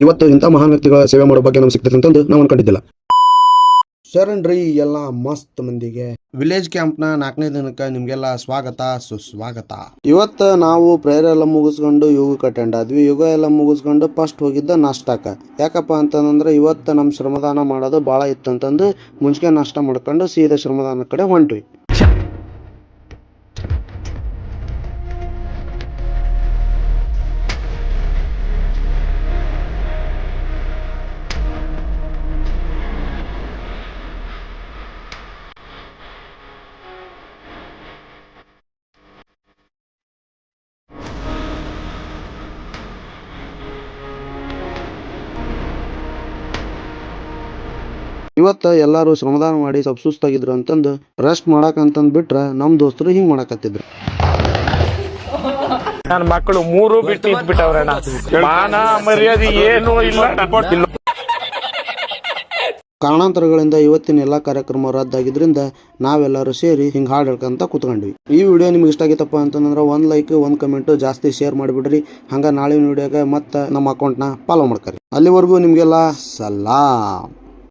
ಇವತ್ತು ಇಂಥ ಮಹಾನ್ ವ್ಯಕ್ತಿಗಳ ಸೇವೆ ಮಾಡೋ ಬಗ್ಗೆ ನಮ್ಗೆ ಸಿಗ್ತದೆ ಅಂತಂದು ನಾವು ಅನ್ಕೊಂಡಿದ್ದಿಲ್ಲ. ಶರಣ್ರಿ ಎಲ್ಲ ಮಸ್ತ್ ಮಂದಿಗೆ ವಿಲೇಜ್ ಕ್ಯಾಂಪ್ನ 4ನೇ ದಿನಕ್ಕೆ ನಿಮ್ಗೆಲ್ಲ ಸ್ವಾಗತ ಸುಸ್ವಾಗತ. ಇವತ್ತು ನಾವು ಪ್ರೇಯರ್ ಎಲ್ಲ ಮುಗಿಸ್ಕೊಂಡು ಯೋಗಕ್ಕೆ ಅಟೆಂಡ್ ಆದ್ವಿ. ಯೋಗ ಎಲ್ಲ ಮುಗಿಸ್ಕೊಂಡು ಫಸ್ಟ್ ಹೋಗಿದ್ದ ನಾಷ್ಟಾಕ. ಯಾಕಪ್ಪ ಅಂತಂದ್ರೆ ಇವತ್ತು ನಮ್ಮ ಶ್ರಮದಾನ ಮಾಡೋದು ಭಾಳ ಇತ್ತು ಅಂತಂದು ಮುಂಚೆ ನಾಷ್ಟ ಮಾಡ್ಕೊಂಡು ಸೀದಾ ಶ್ರಮದಾನ ಕಡೆ ಹೊಂಟ್ವಿ. ಇವತ್ತು ಎಲ್ಲರೂ ಶ್ರಮದಾನ ಮಾಡಿ ಸ್ವಲ್ಪ ಸುಸ್ತಾಗಿದ್ರು ಅಂತಂದು ರೆಸ್ಟ್ ಮಾಡಕಂತಂದ್ ಬಿಟ್ರ ನಮ್ ದೋಸ್ತರು ಹಿಂಗ್ ಮಾಡಕತ್ತಿದ್ರು. ನನ್ನ ಮಕ್ಕಳು 3 ಬಿಟ್ಟು ಇಟ್ಬಿಟ್ಟವ್ರಣ್ಣ. ಮಾನ ಮರ್ಯಾದೆ ಏನು ಇಲ್ಲ. ಕಾರಣಾಂತರಗಳಿಂದ ಇವತ್ತಿನ ಎಲ್ಲಾ ಕಾರ್ಯಕ್ರಮ ರದ್ದಾಗಿದ್ರಿಂದ ನಾವೆಲ್ಲರೂ ಸೇರಿ ಹಿಂಗ್ ಹಾಡು ಹೇಳ್ಕೊಂತ ಕೂತ್ಕೊಂಡ್ವಿ. ಈ ವಿಡಿಯೋ ನಿಮ್ಗೆ ಇಷ್ಟ ಆಗಿತ್ತಪ್ಪ ಅಂತಂದ್ರೆ 1 ಲೈಕ್ 1 ಕಮೆಂಟ್ ಜಾಸ್ತಿ ಶೇರ್ ಮಾಡಿಬಿಡ್ರಿ. ಹಂಗ ನಾಳಿನ ವಿಡಿಯೋಗೆ ಮತ್ತೆ ನಮ್ಮ ಅಕೌಂಟ್ನ ಫಾಲೋ ಮಾಡ್ಕರಿ. ಅಲ್ಲಿವರೆಗೂ ನಿಮ್ಗೆಲ್ಲ ಸಲಾಮ್.